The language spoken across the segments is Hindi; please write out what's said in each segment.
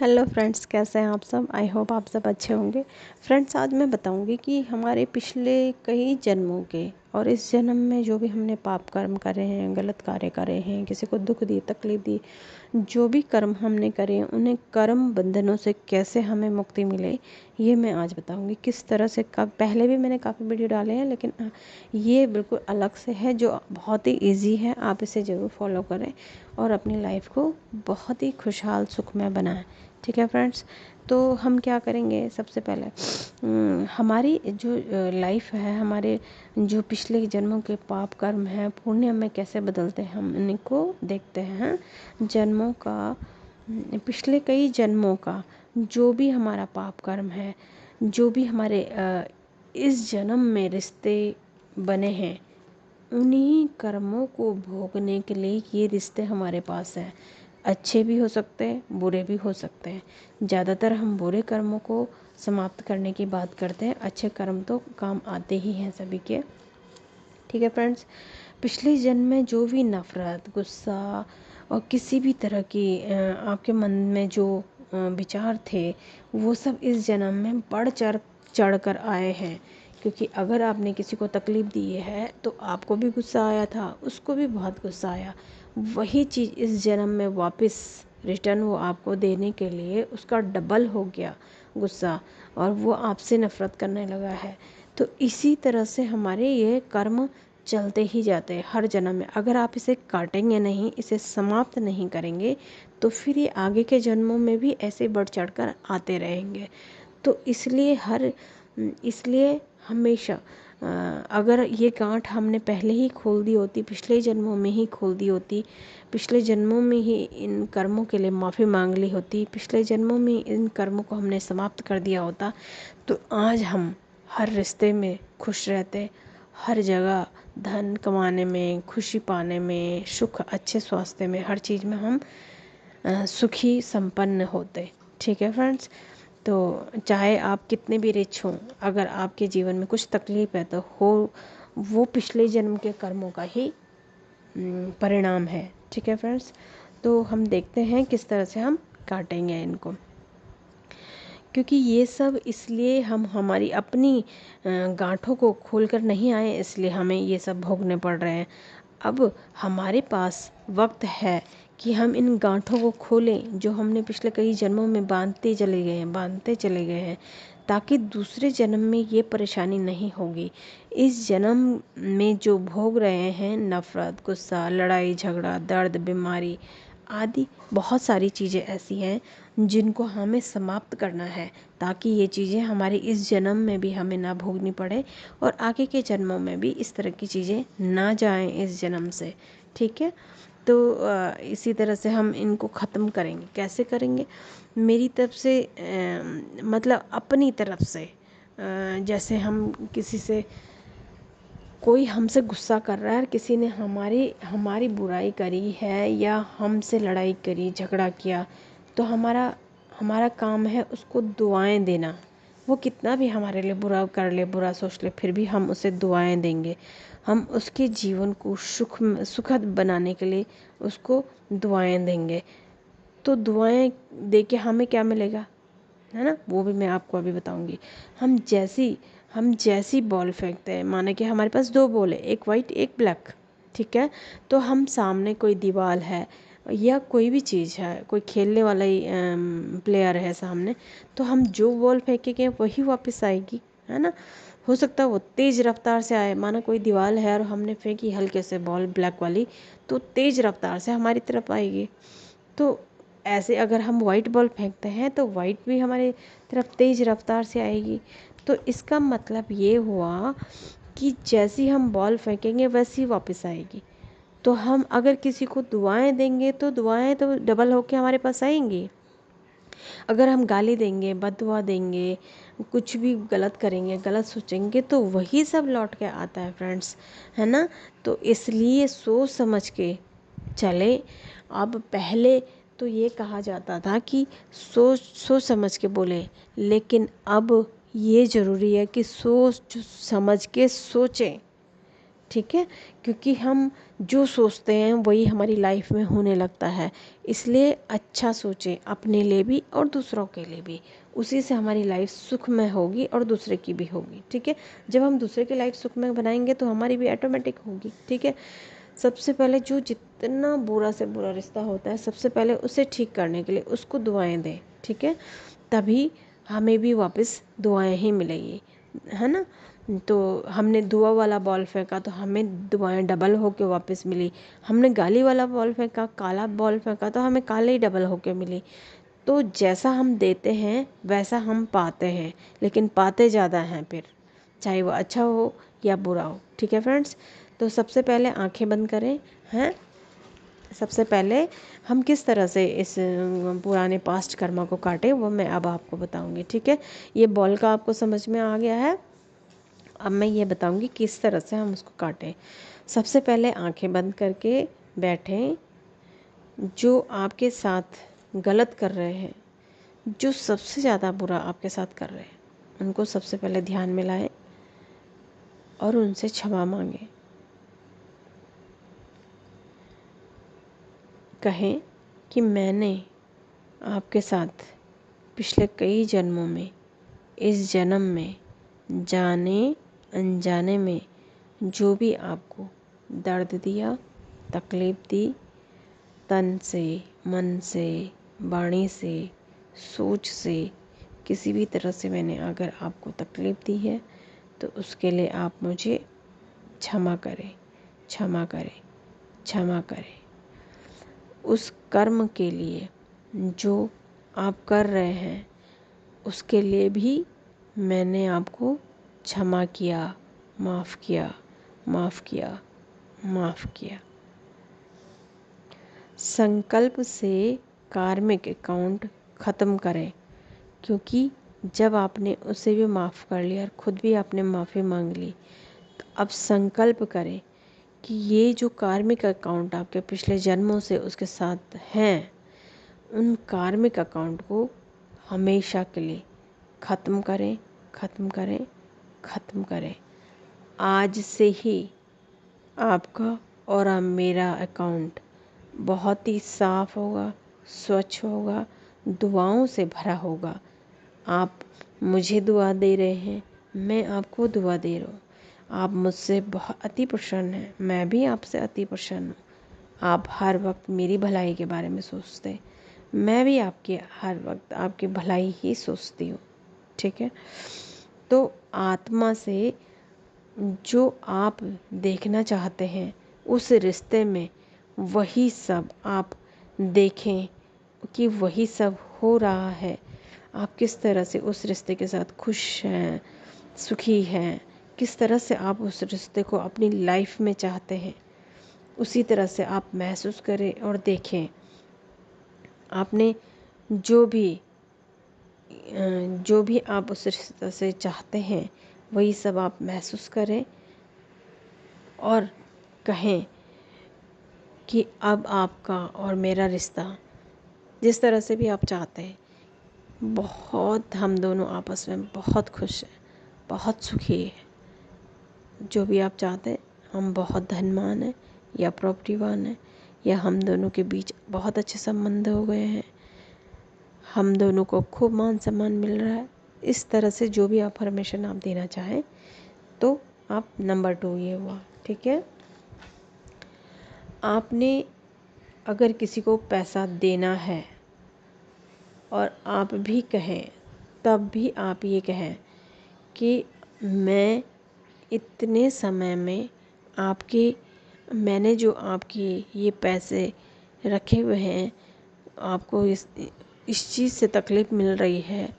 हेलो फ्रेंड्स, कैसे हैं आप सब। आई होप आप सब अच्छे होंगे। फ्रेंड्स, आज मैं बताऊंगी कि हमारे पिछले कई जन्मों के और इस जन्म में जो भी हमने पाप कर्म करे हैं, गलत कार्य करे हैं, किसी को दुख दी, तकलीफ दी, जो भी कर्म हमने करे हैं, उन्हें कर्म बंधनों से कैसे हमें मुक्ति मिले, ये मैं आज बताऊंगी। किस तरह से पहले भी मैंने काफ़ी वीडियो डाले हैं, लेकिन ये बिल्कुल अलग से है जो बहुत ही ईजी है। आप इसे ज़रूर फॉलो करें और अपनी लाइफ को बहुत ही खुशहाल सुखमय बनाएं। ठीक है फ्रेंड्स, तो हम क्या करेंगे। सबसे पहले हमारी जो लाइफ है, हमारे जो पिछले जन्मों के पाप कर्म हैं, पुण्य में कैसे बदलते हैं, हम इनको देखते हैं। जन्मों का, पिछले कई जन्मों का जो भी हमारा पाप कर्म है, जो भी हमारे इस जन्म में रिश्ते बने हैं, उन्हीं कर्मों को भोगने के लिए ये रिश्ते हमारे पास हैं। अच्छे भी हो सकते हैं, बुरे भी हो सकते हैं। ज़्यादातर हम बुरे कर्मों को समाप्त करने की बात करते हैं, अच्छे कर्म तो काम आते ही हैं सभी के। ठीक है फ्रेंड्स, पिछले जन्म में जो भी नफ़रत, गुस्सा और किसी भी तरह की आपके मन में जो विचार थे, वो सब इस जन्म में बढ़ चढ़ कर आए हैं। क्योंकि अगर आपने किसी को तकलीफ़ दी है तो आपको भी गुस्सा आया था, उसको भी बहुत गुस्सा आया। वही चीज़ इस जन्म में वापस रिटर्न वो आपको देने के लिए उसका डबल हो गया गुस्सा, और वो आपसे नफ़रत करने लगा है। तो इसी तरह से हमारे ये कर्म चलते ही जाते हैं हर जन्म में। अगर आप इसे काटेंगे नहीं, इसे समाप्त नहीं करेंगे, तो फिर ये आगे के जन्मों में भी ऐसे बढ़ चढ़ कर आते रहेंगे। तो इसलिए हमेशा अगर ये गांठ हमने पहले ही खोल दी होती, पिछले जन्मों में ही खोल दी होती, पिछले जन्मों में ही इन कर्मों के लिए माफ़ी मांग ली होती, पिछले जन्मों में इन कर्मों को हमने समाप्त कर दिया होता, तो आज हम हर रिश्ते में खुश रहते, हर जगह धन कमाने में, खुशी पाने में, सुख, अच्छे स्वास्थ्य में, हर चीज़ में हम सुखी संपन्न होते। ठीक है फ्रेंड्स, तो चाहे आप कितने भी रिच हों, अगर आपके जीवन में कुछ तकलीफ़ है तो वो पिछले जन्म के कर्मों का ही परिणाम है। ठीक है फ्रेंड्स, तो हम देखते हैं किस तरह से हम काटेंगे इनको। क्योंकि ये सब इसलिए हम हमारी अपनी गांठों को खोलकर नहीं आए, इसलिए हमें ये सब भोगने पड़ रहे हैं। अब हमारे पास वक्त है कि हम इन गांठों को खोलें जो हमने पिछले कई जन्मों में बांधते चले गए हैं, ताकि दूसरे जन्म में ये परेशानी नहीं होगी। इस जन्म में जो भोग रहे हैं, नफ़रत, गुस्सा, लड़ाई झगड़ा, दर्द, बीमारी आदि बहुत सारी चीज़ें ऐसी हैं जिनको हमें समाप्त करना है, ताकि ये चीज़ें हमारे इस जन्म में भी हमें ना भोगनी पड़े और आगे के जन्मों में भी इस तरह की चीज़ें ना जाएं इस जन्म से। ठीक है, तो इसी तरह से हम इनको ख़त्म करेंगे। कैसे करेंगे? मेरी तरफ से मतलब अपनी तरफ से, जैसे हम किसी से, कोई हमसे गुस्सा कर रहा है और किसी ने हमारी बुराई करी है या हमसे लड़ाई करी, झगड़ा किया, तो हमारा काम है उसको दुआएं देना। वो कितना भी हमारे लिए बुरा कर ले, बुरा सोच ले, फिर भी हम उसे दुआएं देंगे। हम उसके जीवन को सुखद बनाने के लिए उसको दुआएं देंगे। तो दुआएं दे के हमें क्या मिलेगा, है ना, वो भी मैं आपको अभी बताऊंगी। हम जैसी बॉल फेंकते हैं, माना कि हमारे पास दो बॉल है, एक वाइट एक ब्लैक। ठीक है, तो हम सामने कोई दीवार है या कोई भी चीज़ है, कोई खेलने वाला ही प्लेयर है सामने, तो हम जो बॉल फेंकेंगे वही वापस आएगी, है ना। हो सकता है वो तेज़ रफ्तार से आए, माना कोई दीवार है और हमने फेंकी हल्के से बॉल ब्लैक वाली, तो तेज़ रफ्तार से हमारी तरफ आएगी। तो ऐसे अगर हम वाइट बॉल फेंकते हैं तो वाइट भी हमारी तरफ तेज़ रफ्तार से आएगी। तो इसका मतलब ये हुआ कि जैसी हम बॉल फेंकेंगे वैसी वापस आएगी। तो हम अगर किसी को दुआएं देंगे तो दुआएं तो डबल होके हमारे पास आएंगी। अगर हम गाली देंगे, बददुआ देंगे, कुछ भी गलत करेंगे, गलत सोचेंगे, तो वही सब लौट के आता है फ्रेंड्स, है ना। तो इसलिए सोच समझ के चले। अब पहले तो ये कहा जाता था कि सोच समझ के बोले, लेकिन अब ये ज़रूरी है कि सोच समझ के सोचें। ठीक है, क्योंकि हम जो सोचते हैं वही हमारी लाइफ में होने लगता है। इसलिए अच्छा सोचें अपने लिए भी और दूसरों के लिए भी, उसी से हमारी लाइफ सुखमय होगी और दूसरे की भी होगी। ठीक है, जब हम दूसरे की लाइफ सुखमय बनाएंगे तो हमारी भी ऑटोमेटिक होगी। ठीक है, सबसे पहले जो जितना बुरा से बुरा रिश्ता होता है, सबसे पहले उसे ठीक करने के लिए उसको दुआएं दें। ठीक है, तभी हमें भी वापस दुआएं ही मिलेगी, है ना। तो हमने दुआ वाला बॉल फेंका तो हमें दुआएं डबल होके वापस मिली। हमने गाली वाला बॉल फेंका, काला बॉल फेंका तो हमें काले ही डबल होके मिली। तो जैसा हम देते हैं वैसा हम पाते हैं, लेकिन पाते ज़्यादा हैं फिर, चाहे वो अच्छा हो या बुरा हो। ठीक है फ्रेंड्स, तो सबसे पहले आंखें बंद करें। हैं, सबसे पहले हम किस तरह से इस पुराने पास्ट कर्मा को काटें वो मैं अब आपको बताऊंगी। ठीक है, ये बॉल का आपको समझ में आ गया है। अब मैं ये बताऊंगी किस तरह से हम उसको काटें। सबसे पहले आंखें बंद करके बैठें। जो आपके साथ गलत कर रहे हैं, जो सबसे ज़्यादा बुरा आपके साथ कर रहे हैं, उनको सबसे पहले ध्यान में लाएं और उनसे क्षमा मांगें। कहें कि मैंने आपके साथ पिछले कई जन्मों में, इस जन्म में, जाने अनजाने में जो भी आपको दर्द दिया, तकलीफ़ दी, तन से, मन से, वाणी से, सोच से, किसी भी तरह से मैंने अगर आपको तकलीफ़ दी है तो उसके लिए आप मुझे क्षमा करें, क्षमा करें, क्षमा करें। उस कर्म के लिए जो आप कर रहे हैं उसके लिए भी मैंने आपको क्षमा किया, माफ़ किया, माफ़ किया, माफ़ किया। संकल्प से कार्मिक अकाउंट ख़त्म करें, क्योंकि जब आपने उसे भी माफ़ कर लिया और खुद भी आपने माफ़ी मांग ली, तो अब संकल्प करें कि ये जो कार्मिक अकाउंट आपके पिछले जन्मों से उसके साथ हैं, उन कार्मिक अकाउंट को हमेशा के लिए ख़त्म करें, ख़त्म करें, ख़त्म करें। आज से ही आपका और मेरा अकाउंट बहुत ही साफ़ होगा, स्वच्छ होगा, दुआओं से भरा होगा। आप मुझे दुआ दे रहे हैं, मैं आपको दुआ दे रहा हूँ। आप मुझसे बहुत अति प्रसन्न हैं, मैं भी आपसे अति प्रसन्न हूँ। आप हर वक्त मेरी भलाई के बारे में सोचते हैं, मैं भी आपके हर वक्त आपकी भलाई ही सोचती हूँ। ठीक है, तो आत्मा से जो आप देखना चाहते हैं उस रिश्ते में वही सब आप देखें कि वही सब हो रहा है। आप किस तरह से उस रिश्ते के साथ खुश हैं, सुखी हैं, किस तरह से आप उस रिश्ते को अपनी लाइफ में चाहते हैं, उसी तरह से आप महसूस करें और देखें। आपने जो भी आप उस रिश्ते से चाहते हैं वही सब आप महसूस करें और कहें कि अब आपका और मेरा रिश्ता जिस तरह से भी आप चाहते हैं, बहुत, हम दोनों आपस में बहुत खुश हैं, बहुत सुखी हैं। जो भी आप चाहते हैं, हम बहुत धनवान हैं या प्रॉपर्टीवान हैं, या हम दोनों के बीच बहुत अच्छे संबंध हो गए हैं, हम दोनों को खूब मान सम्मान मिल रहा है। इस तरह से जो भी अफर्मेशन आप देना चाहें तो आप नंबर 2 ये हुआ। ठीक है, आपने अगर किसी को पैसा देना है और आप भी कहें, तब भी आप ये कहें कि मैं इतने समय में मैंने जो आपकी ये पैसे रखे हुए हैं, आपको इस चीज़ से तकलीफ़ मिल रही है,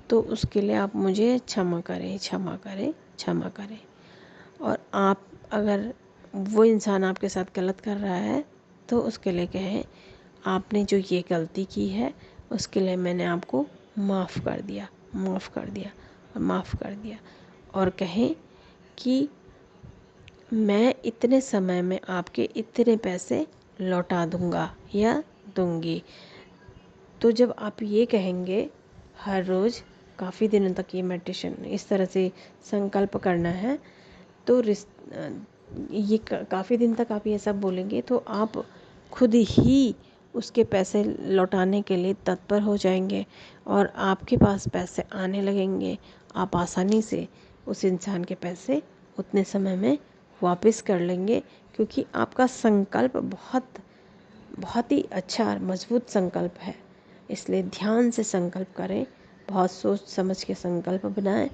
तो उसके लिए आप मुझे क्षमा करें, क्षमा करें, क्षमा करें। और आप अगर वो इंसान आपके साथ गलत कर रहा है तो उसके लिए कहें, आपने जो ये गलती की है उसके लिए मैंने आपको माफ़ कर दिया, माफ़ कर दिया और माफ़ कर दिया। और कहें कि मैं इतने समय में आपके इतने पैसे लौटा दूंगा या दूंगी। तो जब आप ये कहेंगे हर रोज़ काफ़ी दिनों तक, ये मेडिटेशन इस तरह से संकल्प करना है, तो ये काफ़ी दिन तक आप ये सब बोलेंगे तो आप खुद ही उसके पैसे लौटाने के लिए तत्पर हो जाएंगे और आपके पास पैसे आने लगेंगे। आप आसानी से उस इंसान के पैसे उतने समय में वापस कर लेंगे, क्योंकि आपका संकल्प बहुत ही अच्छा और मजबूत संकल्प है। इसलिए ध्यान से संकल्प करें, बहुत सोच समझ के संकल्प बनाएं।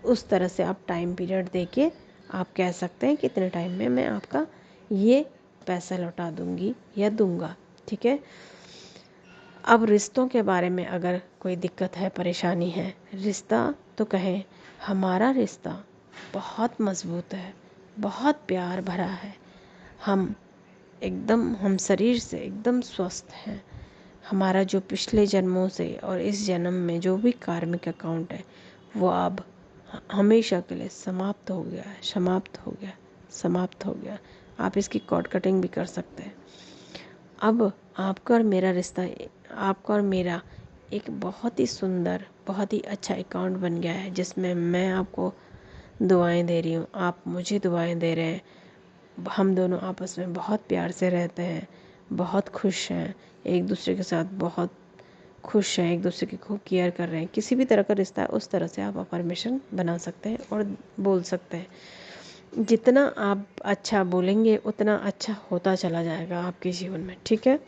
उस तरह से आप टाइम पीरियड देके आप कह सकते हैं कि इतने टाइम में मैं आपका ये पैसा लौटा दूंगी या दूंगा। ठीक है। अब रिश्तों के बारे में अगर कोई दिक्कत है, परेशानी है, रिश्ता तो कहें हमारा रिश्ता बहुत मजबूत है, बहुत प्यार भरा है। हम शरीर से एकदम स्वस्थ हैं। हमारा जो पिछले जन्मों से और इस जन्म में जो भी कार्मिक अकाउंट है वो अब हमेशा के लिए समाप्त हो गया है, समाप्त हो गया, समाप्त हो गया। आप इसकी कॉर्ड कटिंग भी कर सकते हैं। अब आपका और मेरा रिश्ता, आपका और मेरा एक बहुत ही सुंदर, बहुत ही अच्छा अकाउंट बन गया है, जिसमें मैं आपको दुआएं दे रही हूँ, आप मुझे दुआएं दे रहे हैं। हम दोनों आपस में बहुत प्यार से रहते हैं, बहुत खुश हैं, एक दूसरे के साथ बहुत खुश हैं, एक दूसरे की खूब केयर कर रहे हैं। किसी भी तरह का रिश्ता है उस तरह से आप अफर्मेशन बना सकते हैं और बोल सकते हैं। जितना आप अच्छा बोलेंगे उतना अच्छा होता चला जाएगा आपके जीवन में। ठीक है।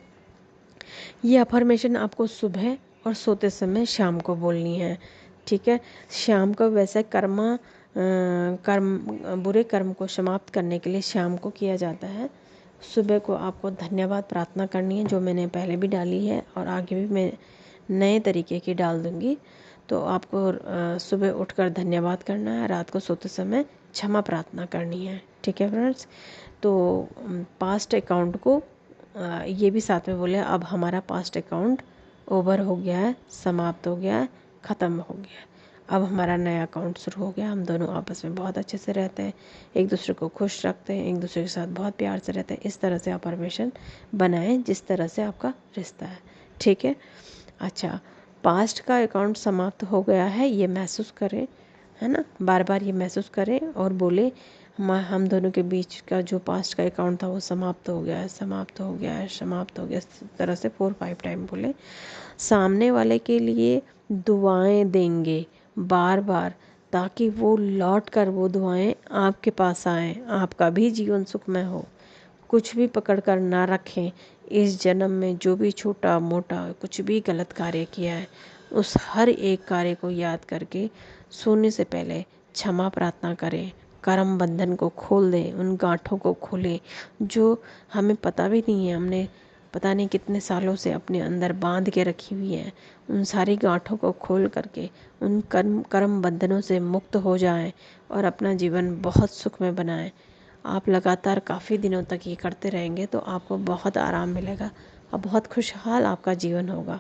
ये अफर्मेशन आपको सुबह और सोते समय शाम को बोलनी है। ठीक है। शाम को वैसे बुरे कर्म को समाप्त करने के लिए शाम को किया जाता है। सुबह को आपको धन्यवाद प्रार्थना करनी है, जो मैंने पहले भी डाली है और आगे भी मैं नए तरीके की डाल दूँगी। तो आपको सुबह उठकर धन्यवाद करना है, रात को सोते समय क्षमा प्रार्थना करनी है। ठीक है फ्रेंड्स। तो पास्ट अकाउंट को ये भी साथ में बोले, अब हमारा पास्ट अकाउंट ओवर हो गया है, समाप्त हो गया है, ख़त्म हो गया है। अब हमारा नया अकाउंट शुरू हो गया। हम दोनों आपस में बहुत अच्छे से रहते हैं, एक दूसरे को खुश रखते हैं, एक दूसरे के साथ बहुत प्यार से रहते हैं। इस तरह से अफर्मेशन बनाएं जिस तरह से आपका रिश्ता है। ठीक है। अच्छा, पास्ट का अकाउंट समाप्त हो गया है ये महसूस करें, है ना, बार बार ये महसूस करें और बोले हम दोनों के बीच का जो पास्ट का अकाउंट था वो समाप्त हो गया है, समाप्त हो गया है, समाप्त हो गया। इस तरह से 4-5 टाइम बोले। सामने वाले के लिए दुआएं देंगे बार बार, ताकि वो लौट कर वो दुआएं आपके पास आएँ, आपका भी जीवन सुखमय हो। कुछ भी पकड़ कर ना रखें। इस जन्म में जो भी छोटा मोटा कुछ भी गलत कार्य किया है, उस हर एक कार्य को याद करके सोने से पहले क्षमा प्रार्थना करें। कर्म बंधन को खोल दें, उन गांठों को खोलें जो हमें पता भी नहीं है, हमने पता नहीं कितने सालों से अपने अंदर बांध के रखी हुई है। उन सारी गांठों को खोल करके उन कर्म बंधनों से मुक्त हो जाएं और अपना जीवन बहुत सुखमय बनाएं। आप लगातार काफ़ी दिनों तक ये करते रहेंगे तो आपको बहुत आराम मिलेगा और बहुत खुशहाल आपका जीवन होगा।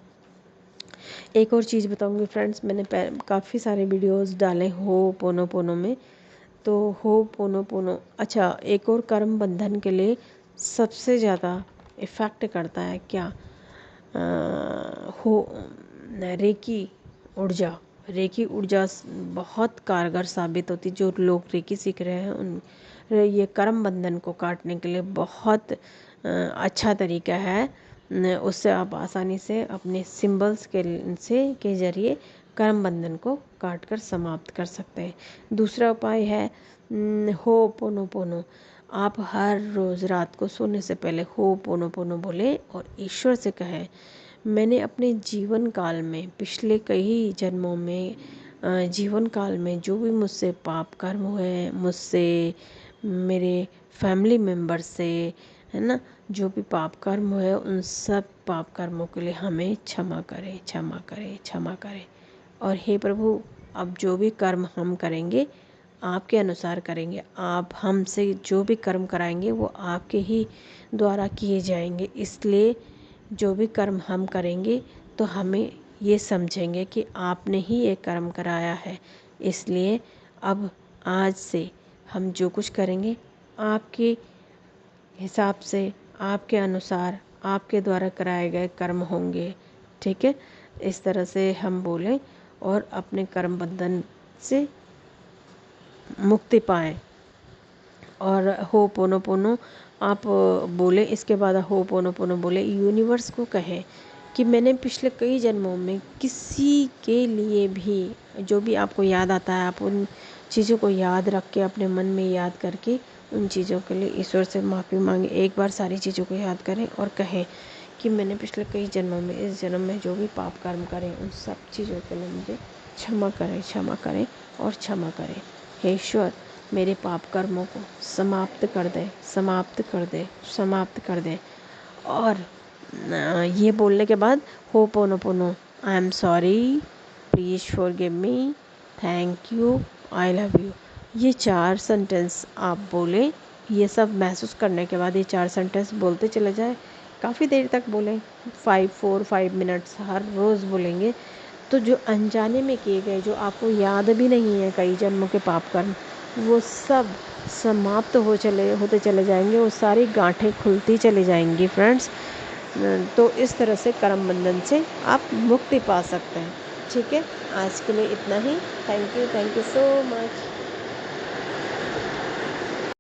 एक और चीज़ बताऊंगी फ्रेंड्स, मैंने काफ़ी सारे वीडियोस डाले हो पोनो पोनो में। तो हो पोनो पोनो, अच्छा, एक और कर्म बंधन के लिए सबसे ज़्यादा इफ़ेक्ट करता है क्या, हो रेकी ऊर्जा। रेकी ऊर्जा बहुत कारगर साबित होती। जो लोग रेकी सीख रहे हैं उन ये कर्म बंधन को काटने के लिए बहुत अच्छा तरीका है। उससे आप आसानी से अपने सिंबल्स के जरिए कर्म बंधन को काट कर समाप्त कर सकते हैं। दूसरा उपाय है हो पोनो पोनो। आप हर रोज़ रात को सोने से पहले हो पोनो पोनो बोले और ईश्वर से कहें, मैंने अपने जीवन काल में, पिछले कई जन्मों में, जीवन काल में जो भी मुझसे पाप कर्म हुए हैं, मुझसे, मेरे फैमिली मेम्बर से, है ना, जो भी पाप कर्म हुए उन सब पाप कर्मों के लिए हमें क्षमा करें, क्षमा करें, क्षमा करें। और हे प्रभु, अब जो भी कर्म हम करेंगे आपके अनुसार करेंगे। आप हमसे जो भी कर्म कराएंगे वो आपके ही द्वारा किए जाएंगे। इसलिए जो भी कर्म हम करेंगे तो हमें ये समझेंगे कि आपने ही ये कर्म कराया है। इसलिए अब आज से हम जो कुछ करेंगे आपके हिसाब से, आपके अनुसार, आपके द्वारा कराए गए कर्म होंगे। ठीक है। इस तरह से हम बोलें और अपने कर्म बंधन से मुक्ति पाएं। और होपोनोपोनो आप बोले, इसके बाद होपोनोपोनो बोले, यूनिवर्स को कहें कि मैंने पिछले कई जन्मों में किसी के लिए भी जो भी आपको याद आता है, आप उन चीज़ों को याद रख के अपने मन में याद करके उन चीज़ों के लिए ईश्वर से माफ़ी मांगे। एक बार सारी चीज़ों को याद करें और कहें कि मैंने पिछले कई जन्मों में, इस जन्म में जो भी पाप कर्म करें उन सब चीज़ों के लिए मुझे क्षमा करें, क्षमा करें और क्षमा करें। हे ईश्वर, मेरे पाप कर्मों को समाप्त कर दे, समाप्त कर दे, समाप्त कर दे। और ये बोलने के बाद ho'oponopono, I am sorry, please forgive me, thank you, I love you, ये 4 सेंटेंस आप बोलें। ये सब महसूस करने के बाद ये 4 सेंटेंस बोलते चले जाएं, काफ़ी देर तक बोलें, 5 मिनट्स हर रोज़ बोलेंगे। तो जो अनजाने में किए गए, जो आपको याद भी नहीं है कई जन्मों के पाप कर्म, वो सब समाप्त होते चले जाएंगे, वो सारी गांठें खुलती चली जाएंगी फ्रेंड्स। तो इस तरह से कर्म बंधन से आप मुक्ति पा सकते हैं। ठीक है, आज के लिए इतना ही। Thank you so much.